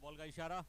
Ball का इशारा।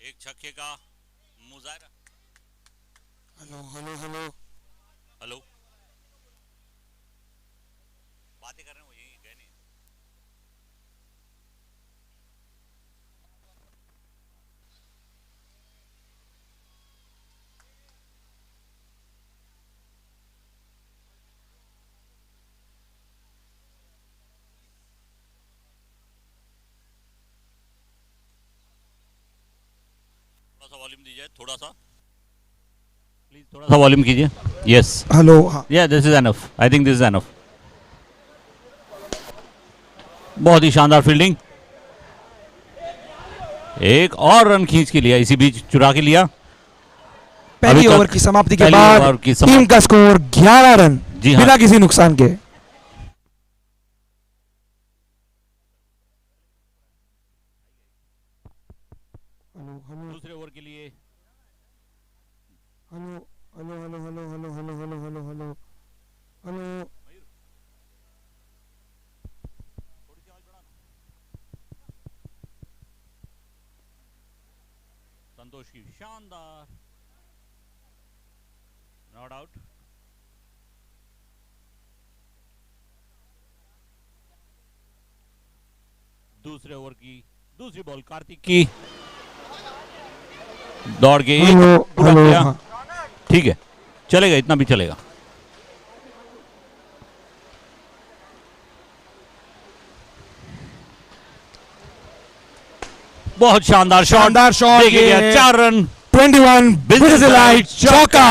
एक छक्के का मुजाहरा। हेलो हेलो हेलो हेलो, बातें कर रहे हैं, वो यही गए नहीं। थोड़ा सा वॉल्यूम दीजिए, थोड़ा सा प्लीज, थोड़ा सा वॉल्यूम कीजिए। Yes, hello. Yeah this is enough, I think this is enough. बहुत ही शानदार फील्डिंग। एक और रन खींच के लिया, इसी बीच चुरा के लिया। पहली ओवर की समाप्ति के बाद टीम का स्कोर 11 रन, जी हाँ, बिना किसी नुकसान के। दूसरे ओवर के लिए hello hello hello hello hello hello hello hello hello hello. Santosh की शानदार नॉट आउट। दूसरे ओवर की दूसरी बॉल कार्तिक की, दौड़ के एक पूरा किया। ठीक है, चलेगा, इतना भी चलेगा। बहुत शानदार शॉट, शानदार शॉट, देखिए गया 4 रन। 21 बिजलाइट चौका।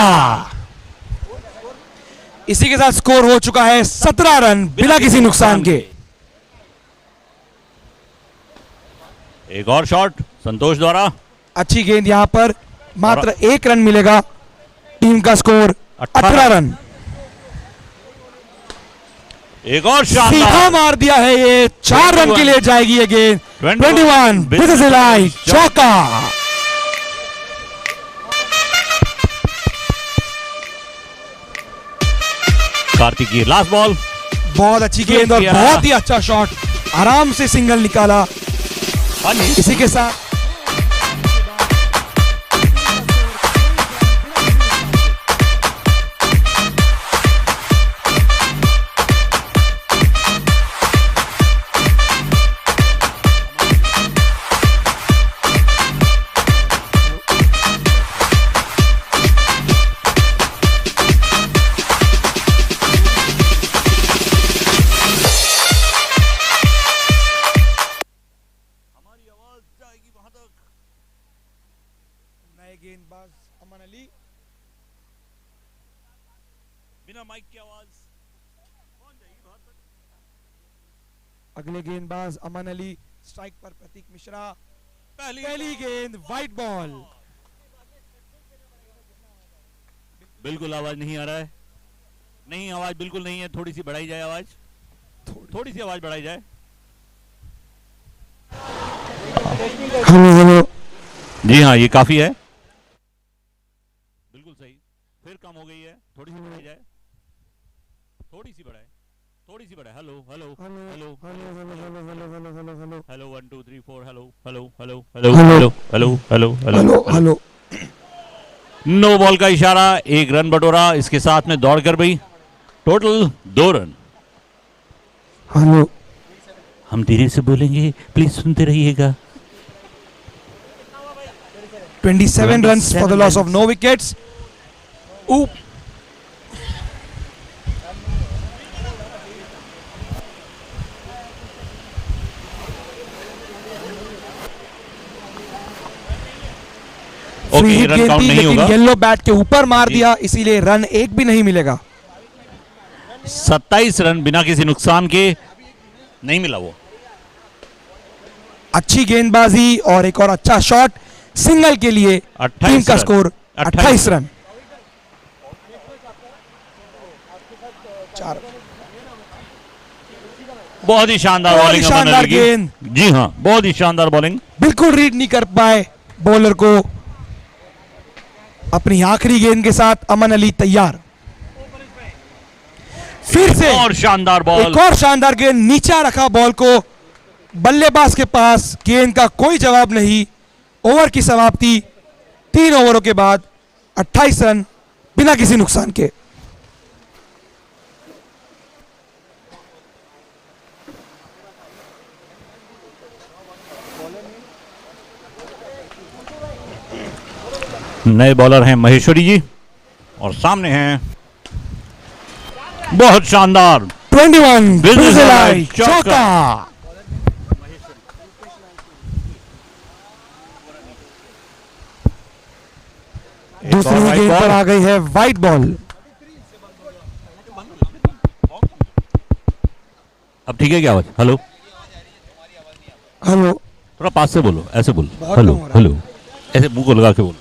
इसी के साथ स्कोर हो चुका है 17 रन, बिना किसी नुकसान के। एक और शॉट संतोष द्वारा, अच्छी गेंद, यहां पर मात्र 1 रन मिलेगा। टीम का स्कोर 18 रन। एक और सीधा शानदार मार दिया है, ये 4 रन के लिए जाएगी ये गेंद। 21 बिजलाइट चौका। कार्तिक की लास्ट बॉल, बहुत अच्छी गेंद और बहुत ही अच्छा शॉट, आराम से सिंगल निकाला। इसी के साथ गेंदबाज अमन अली, बिना माइक की आवाज। अगले गेंदबाज अमन अली, स्ट्राइक पर प्रतीक मिश्रा। पहली गेंद व्हाइट बॉल। बिल्कुल आवाज नहीं आ रहा है, नहीं आवाज बिल्कुल नहीं है, थोड़ी सी बढ़ाई जाए आवाज, थोड़ी सी आवाज बढ़ाई जाए। हेलो हेलो, जी हाँ, ये काफी है, बिल्कुल सही। फिर कम हो गई है, थोड़ी सी बढ़ाई जाए, थोड़ी सी बढ़ाए, थोड़ी सी बढ़ाए। Hello hello hello hello hello hello hello hello hello hello hello 1 2 3 4 hello hello hello hello hello hello hello hello hello. No ball का इशारा, 1 रन बटोरा, इसके साथ में दौड़ कर भाई टोटल 2 रन। हेलो, हम धीरे से बोलेंगे, प्लीज सुनते रहिएगा। 27 runs for the loss of no wickets. Oop. Free hit गेंद थी, लेकिन येलो बैट के ऊपर मार दिया, इसीलिए रन 1 भी नहीं मिलेगा। 27 रन बिना किसी नुकसान के। नहीं मिला वो। अच्छी गेंदबाजी और एक और अच्छा शॉट सिंगल के लिए। 28 टीम का रन। Score 28 run. 4 बहुत ही शानदार बहुत ही बॉलिंग शानदार अमन अली की। गेंद। जी हाँ, बहुत ही शानदार बॉलिंग। बिल्कुल रीड नहीं कर पाए बॉलर को। अपनी आखिरी गेंद के साथ अमन अली तैयार। फिर से और शानदार बॉल। एक और शानदार गेंद, नीचा रखा बॉल को। बल्लेबाज के पास गेंद का कोई जवाब नहीं। ओवर की समाप्ति 3 ओवरों के बाद 28 रन बिना किसी नुकसान के। नए बॉलर हैं महेश्वरी जी और सामने हैं बहुत शानदार 21 बिजलाई चौका। दूसरी गेंद पर आ गई है व्हाइट बॉल। अब ठीक है क्या आवाज? हेलो, हेलो, थोड़ा पास से बोलो, ऐसे बोलो। बहुत हेलो कम हो रहा है। हेलो, ऐसे मुंह को लगा के बोलो।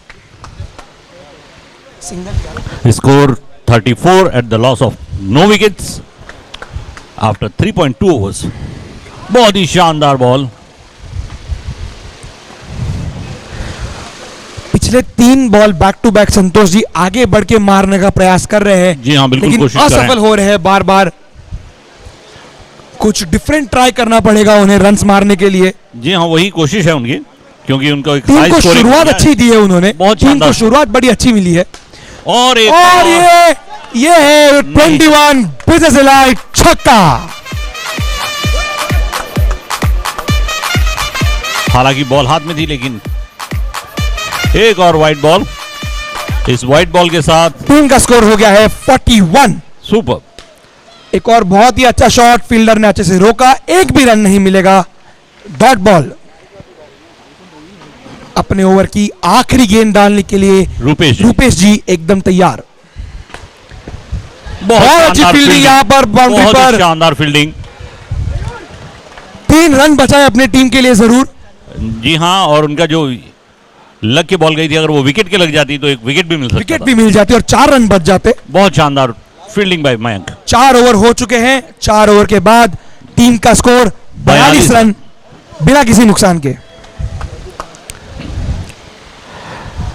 Single score 34 at the loss of no wickets after 3.2 overs. बहुत ही शानदार बॉल। पिछले 3 ball back to back Santosh ji आगे बढ़ के मारने का प्रयास कर रहे हैं। जी हाँ, बिल्कुल लेकिन कोशिश कर रहे असफल हैं। हो रहे हैं बार बार। कुछ डिफरेंट ट्राई करना पड़ेगा उन्हें रन्स मारने के लिए। जी हाँ, वही कोशिश है उनकी, क्योंकि उनका एक टीम high को scoring शुरुआत है। अच्छी दी है उन्होंने। बहुत टीम को शानदार। शुरुआत बड़ी अच्छी मिली है। और एक और ये है 21 बिजलाई छक्का। हालांकि बॉल हाथ में थी, लेकिन एक और व्हाइट बॉल। इस व्हाइट बॉल के साथ टीम का स्कोर हो गया है 41। सुपर। एक और बहुत ही अच्छा शॉट, फील्डर ने अच्छे से रोका। एक भी रन नहीं मिलेगा। Dot ball. अपने ओवर की आखिरी गेंद डालने के लिए रूपेश जी एकदम तैयार। बहुत अच्छी फील्डिंग यहाँ पर बाउंड्री बहुत ही पर। शानदार फील्डिंग। 3 रन बचाए अपने टीम के लिए जरूर। जी हाँ, और उनका जो लग के बॉल गई थी, अगर वो विकेट के लग जाती तो एक विकेट भी मिल सकता विकेट था। भी मिल जाती और 4 रन बच जाते। बहुत शानदार फील्डिंग बाय मयंक। 4 ओवर हो चुके हैं। 4 ओवर के बाद टीम का स्कोर 42 रन बिना किसी नुकसान के।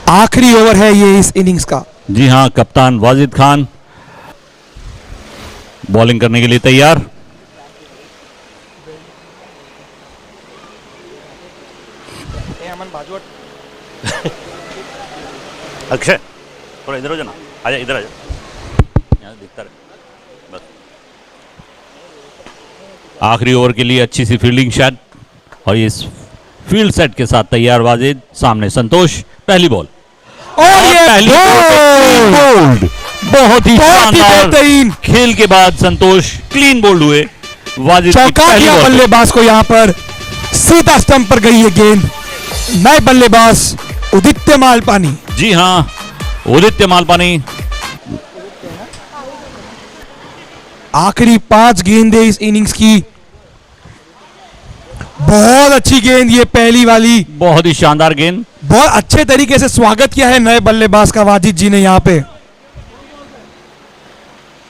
आखिरी ओवर है ये इस इनिंग्स का। जी हाँ, कप्तान वाजिद खान बॉलिंग करने के लिए तैयार। अक्षय, थोड़ा इधर हो जाना। आजा, इधर आजा, यहाँ दिखता रहे बस। आखिरी ओवर के लिए अच्छी सी फील्डिंग शॉट और इस फील्ड सेट के साथ तैयार वाजिद। सामने संतोष। पहली बॉल और ये पहली बोल्ड। बोल्ड। बहुत ही शानदार बेहतरीन खेल के बाद संतोष क्लीन बोल्ड हुए। वाजिद की चौका पहली दिया बॉल पे। बल्लेबाज को। यहाँ पर सीधा स्टंप पर गई है गेंद। नए बल्लेबाज उदित्य मालपानी। जी हाँ, उदित्य मालपानी। आखिरी 5 गेंदें इस इनिंग्स की। बहुत अच्छी गेंद ये पहली वाली। बहुत ही शानदार गेंद। बहुत अच्छे तरीके से स्वागत किया है नए बल्लेबाज का वाजिद जी ने यहां पे।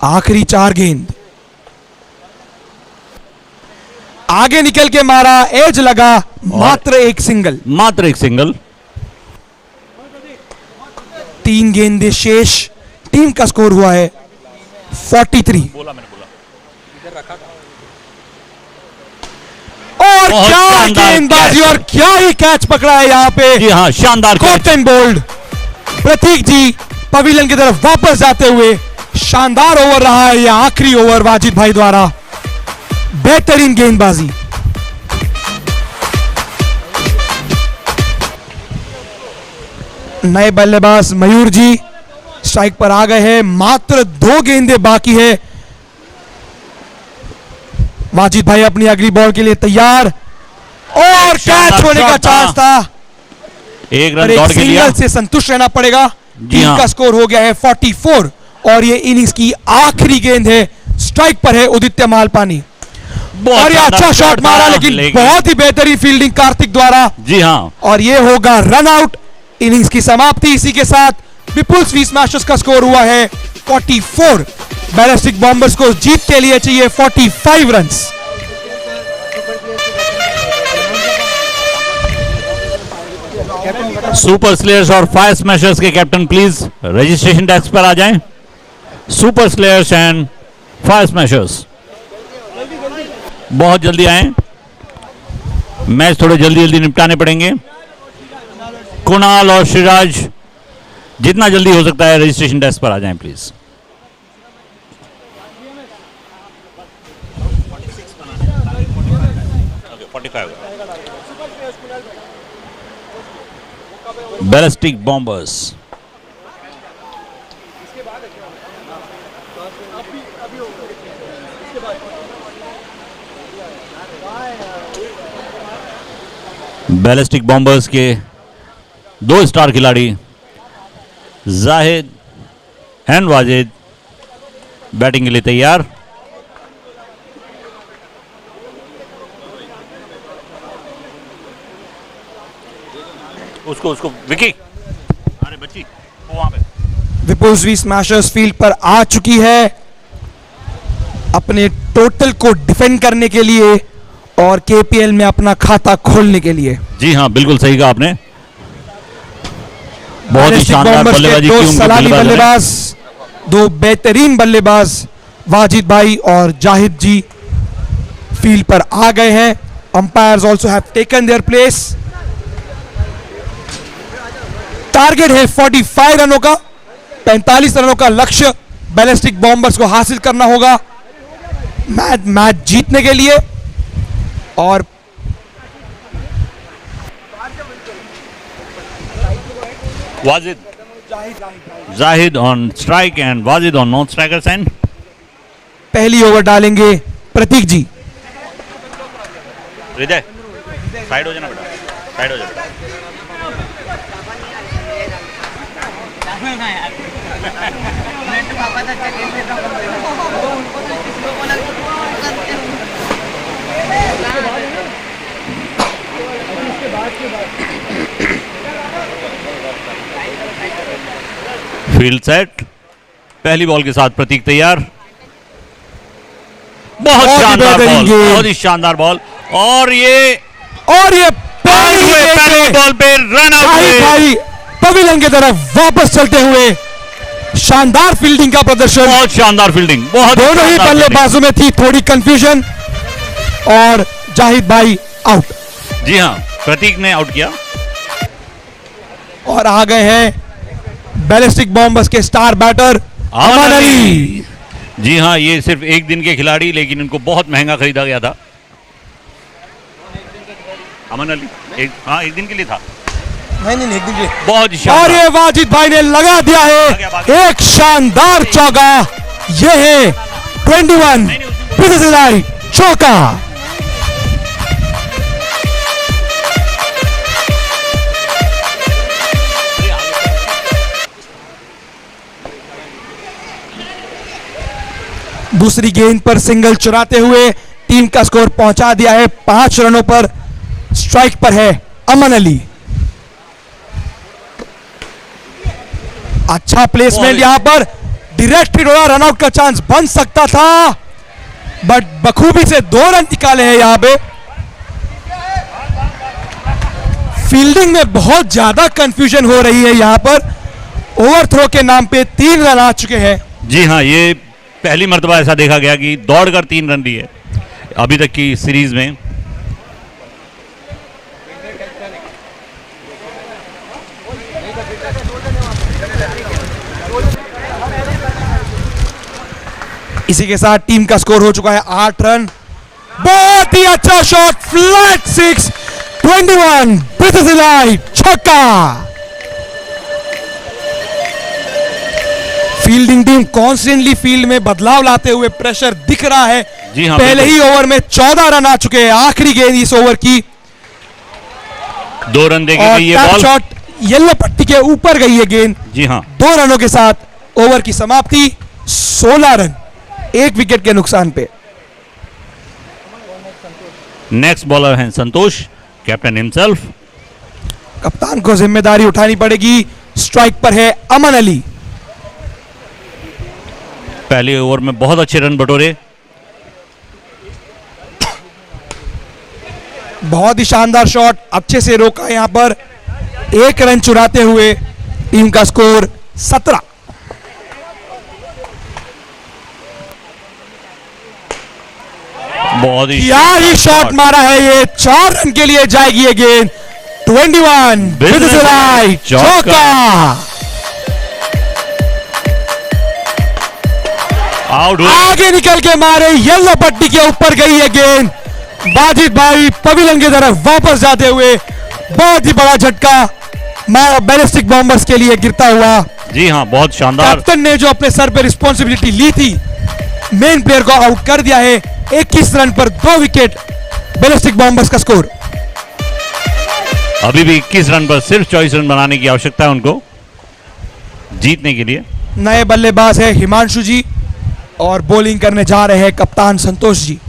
आखिरी 4 गेंद आगे निकल के मारा, एज लगा, मात्र एक सिंगल। मात्र एक सिंगल। 3 गेंदें शेष। टीम का स्कोर हुआ है 43। बोला मैंने, बोला। और बहुत क्या शानदार गेंदबाजी कैच। और क्या ही कैच पकड़ा है यहाँ पे। जी हाँ, शानदार catch. Caught and bowled. Prateek ji pavilion की तरफ वापस जाते हुए। शानदार ओवर रहा है यह आखिरी ओवर वाजिद भाई द्वारा। बेहतरीन गेंदबाजी। नए बल्लेबाज मयूर जी स्ट्राइक पर आ गए हैं। मात्र 2 गेंदें बाकी है। वाजिद भाई अपनी अगली बॉल के लिए तैयार और कैच होने का चांस था। एक और रन एक दौड़ के लिया। सिंगल से संतुष्ट रहना पड़ेगा। जी टीम हाँ। का स्कोर हो गया है 44 और ये इनिंग्स की आखिरी गेंद है। स्ट्राइक पर है उदित्य मालपानी। बहुत और ये अच्छा शानदार शॉट मारा, था, लेकिन बहुत ही बेहतरीन फील्डिंग कार्तिक द्वारा। जी हाँ, और ये होगा रन आउट, इनिंग्स की समाप्ति। इसी के साथ विपुल स्वी स्मैशर्स का स्कोर हुआ है 44। बैलिस्टिक बॉम्बर्स को जीत के लिए चाहिए 45 रन्स। सुपर स्लेयर्स और फायर स्मैशर्स के कैप्टन प्लीज रजिस्ट्रेशन डेस्क पर आ जाएं। Super slayers and fire smashers बहुत जल्दी आएं, मैच थोड़े जल्दी जल्दी निपटाने पड़ेंगे। कुणाल और श्रीराज जितना जल्दी हो सकता है रजिस्ट्रेशन डेस्क पर आ जाएं please. Ballistic bombers ballistic bombers के 2 स्टार खिलाड़ी जाहिद एंड वाजिद बैटिंग के लिए तैयार। उसको विकी, अरे बच्ची वो वहां पे। विपुल स्वी स्मैशर्स फील्ड पर आ चुकी है अपने टोटल को डिफेंड करने के लिए और केपीएल में अपना खाता खोलने के लिए। जी हाँ, बिल्कुल सही कहा आपने। बहुत ही बैलिस्टिक शानदार बॉम्बर्स के बल्लेबाजी की दो उनके सलामी बल्लेबाज बल्लेबाज, 2 बेहतरीन बल्लेबाज वाजिद भाई और जाहिद जी फील्ड पर आ गए हैं। Umpires also have taken their place. Target है 45 रनों का, 45 रनों का लक्ष्य बैलिस्टिक बॉम्बर्स को हासिल करना होगा मैच जीतने के लिए। और Wajid, Zahid on strike and Wajid on non strikers and. पहली ओवर डालेंगे प्रतीक जी। हृदय साइड हो जाना बेटा, साइड हो जा बेटा। फील्ड सेट, पहली बॉल के साथ प्रतीक तैयार। बहुत शानदार बॉल, बहुत ही शानदार बॉल। और ये पहली बॉल पे रन आउट हुए। भाई पवेलियन की तरफ वापस चलते हुए शानदार फील्डिंग का प्रदर्शन। बहुत शानदार फील्डिंग, बहुत दोनों ही बल्लेबाजों में थी थोड़ी कंफ्यूजन और जाहिद भाई आउट। जी हाँ, प्रतीक ने आउट किया। और आ गए हैं बैलिस्टिक बॉम्बर्स के स्टार बैटर अमन अली। जी हाँ, ये सिर्फ एक दिन के खिलाड़ी, लेकिन इनको बहुत महंगा खरीदा गया था। अमन अली एक दिन के लिए था। नहीं एक दिन के लिए। बहुत ही और ये वाजिद भाई ने लगा दिया है एक शानदार चौका। ये है 21 चौका। दूसरी गेंद पर सिंगल चुराते हुए टीम का स्कोर पहुंचा दिया है 5 रनों पर। स्ट्राइक पर है अमन अली। अच्छा प्लेसमेंट, यहां पर डायरेक्ट हिट हो, रनआउट का चांस बन सकता था, बट बखूबी से 2 रन निकाले हैं। यहां पे फील्डिंग में बहुत ज्यादा कंफ्यूजन हो रही है। यहां पर ओवरथ्रो के नाम पे 3 रन आ चुके हैं। जी हाँ, ये पहली मर्तबा ऐसा देखा गया कि दौड़कर 3 रन दिए अभी तक की सीरीज में। इसी के साथ टीम का स्कोर हो चुका है 8 रन। बहुत ही अच्छा शॉट, फ्लैट 6, 21 छक्का। फील्डिंग टीम कॉन्स्टेंटली फील्ड में बदलाव लाते हुए प्रेशर दिख रहा है। जी हाँ, पहले ही ओवर में 14 रन आ चुके हैं। आखिरी गेंद इस ओवर की 2 रन देगी ये बॉल। शॉट येलो पट्टी के ऊपर गई है गेंद। जी हाँ, 2 रनों के साथ ओवर की समाप्ति। 16 रन। एक विकेट के नुकसान पे। नेक्स्ट बॉलर हैं संतोष, कैप्टन हिमसेल्फ। कप्तान को जिम्मेदारी उठानी पड़ेगी। स्ट्राइक पर है अमन अली। पहले ओवर में बहुत अच्छे रन बटोरे। बहुत ही शानदार शॉट, अच्छे से रोका यहां पर, एक रन चुराते हुए टीम का स्कोर 17। बहुत ही क्या ही शॉट मारा है ये, 4 रन के लिए जाएगी ये गेंद। 21 Business Elite, चौका। आउट। आगे निकल के मारे, येलो पट्टी के ऊपर गई है गेंद। बाजिद भाई पवेलियन की तरफ वापस जाते हुए बहुत ही बड़ा झटका बैलिस्टिक बॉम्बर्स के लिए गिरता हुआ। जी हाँ, बहुत शानदार। कैप्टन ने जो अपने सर पे रिस्पॉन्सिबिलिटी ली थी, मेन प्लेयर को आउट कर दिया है। 21 रन पर 2 विकेट, बैलिस्टिक बॉम्बर्स का स्कोर। अभी भी 21 रन पर सिर्फ 24 रन बनाने की आवश्यकता है उनको जीतने के लिए। नए बल्लेबाज है हिमांशु जी और बॉलिंग करने जा रहे हैं कप्तान संतोष जी।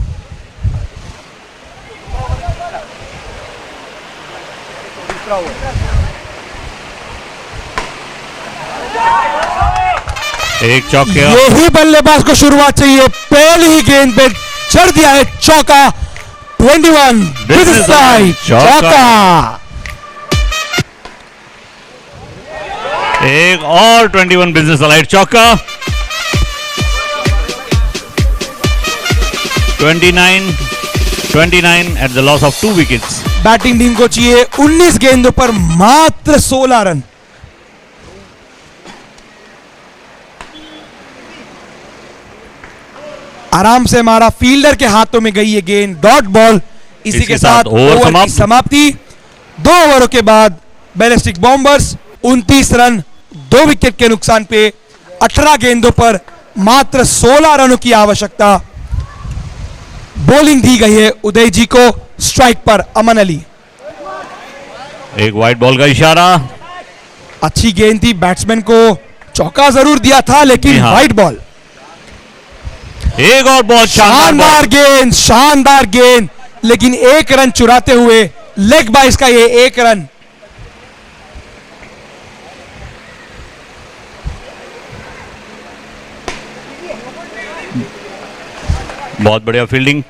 एक चौके। यही बल्लेबाज को शुरुआत चाहिए, पहली ही गेंद पे चढ़ दिया है चौका। 21 Business Elite, चौका। एक और 21 बिजनेस एलाइट चौका। 29 at the loss of 2 wickets. Batting team को चाहिए 19 गेंदों पर मात्र 16 रन। आराम से मारा, फील्डर के हाथों में गई ये गेंद, डॉट बॉल। इसी के साथ ओवर की समाप्ति। 2 ओवरों के बाद बैलिस्टिक बॉम्बर्स 29 रन 2 विकेट के नुकसान पे 18 गेंदों पर मात्र 16 रनों की आवश्यकता। बॉलिंग दी गई है उदय जी को, स्ट्राइक पर अमन अली। एक वाइड बॉल का इशारा। अच्छी गेंद थी, बैट्समैन को चौका जरूर दिया था लेकिन हाँ। Wide ball. एक और बहुत शानदार गेंद, शानदार गेंद, लेकिन 1 रन चुराते हुए लेग बाइस का ये 1 रन। बहुत बढ़िया फील्डिंग।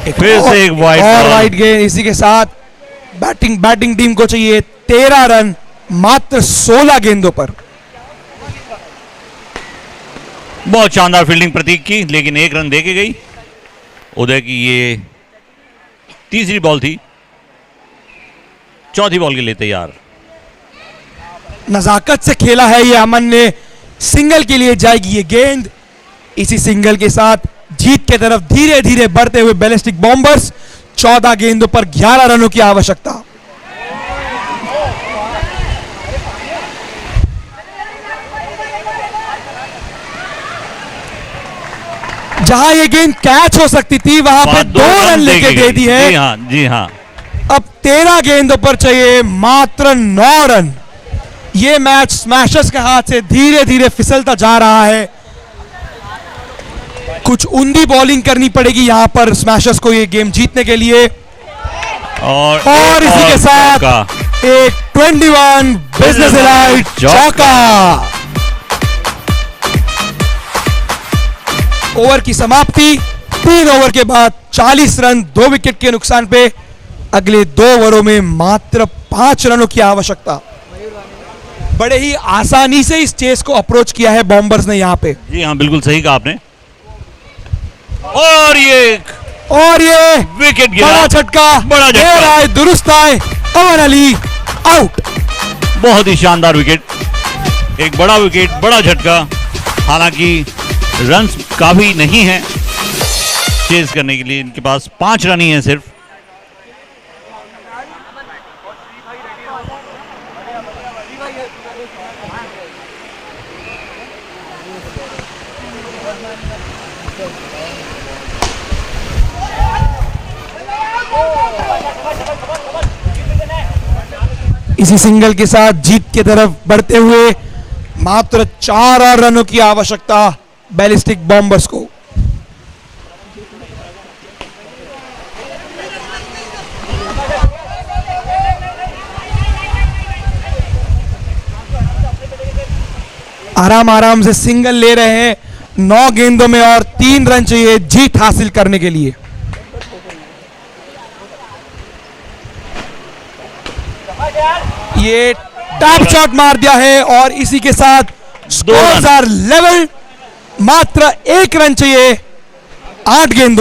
फिर से एक वाइड और बॉल। वाइड गेंद। इसी के साथ बैटिंग टीम को चाहिए 13 रन मात्र 16 गेंदों पर। बहुत शानदार फील्डिंग प्रतीक की, लेकिन 1 रन दे के गई। उदय की ये तीसरी बॉल थी, चौथी बॉल के लिए तैयार। नजाकत से खेला है ये अमन ने, सिंगल के लिए जाएगी ये गेंद। इसी सिंगल के साथ जीत के तरफ धीरे धीरे बढ़ते हुए बैलिस्टिक बॉम्बर्स। 14 गेंदों पर 11 रनों की आवश्यकता। जहां ये गेंद कैच हो सकती थी वहां पे 2 रन लेके दे दी है। जी हाँ, जी हाँ। अब 13 गेंदों पर चाहिए मात्र 9 रन। ये मैच स्मैशर्स के हाथ से धीरे धीरे फिसलता जा रहा है। कुछ उंदी बॉलिंग करनी पड़ेगी यहां पर स्मैशर्स को ये गेम जीतने के लिए। और इसी के साथ एक 21 बिजनेस एलाइट चौका। ओवर की समाप्ति। 3 ओवर के बाद 40 रन 2 विकेट के नुकसान पे अगले 2 ओवरों में मात्र 5 रनों की आवश्यकता। बड़े ही आसानी से इस चेस को अप्रोच किया है बॉम्बर्स ने यहां पे। जी हाँ, बिल्कुल सही कहा आपने। और ये विकेट गिरा। बड़ा झटका, बड़ा झटका। देर आए दुरुस्त आए, अमन अली आउट। बहुत ही शानदार विकेट, एक बड़ा विकेट, बड़ा झटका। हालांकि रन्स काफी नहीं है चेज करने के लिए, इनके पास 5 रन ही है सिर्फ। इसी सिंगल के साथ जीत की तरफ बढ़ते हुए मात्र 4 और रनों की आवश्यकता बैलिस्टिक बॉम्बर्स को। आराम आराम से सिंगल ले रहे हैं 9 गेंदों में और 3 रन चाहिए जीत हासिल करने के लिए। ये टॉप शॉट मार दिया है और इसी के साथ स्कोर्स आर लेवल। मात्र 1 रन चाहिए 8 गेंदों।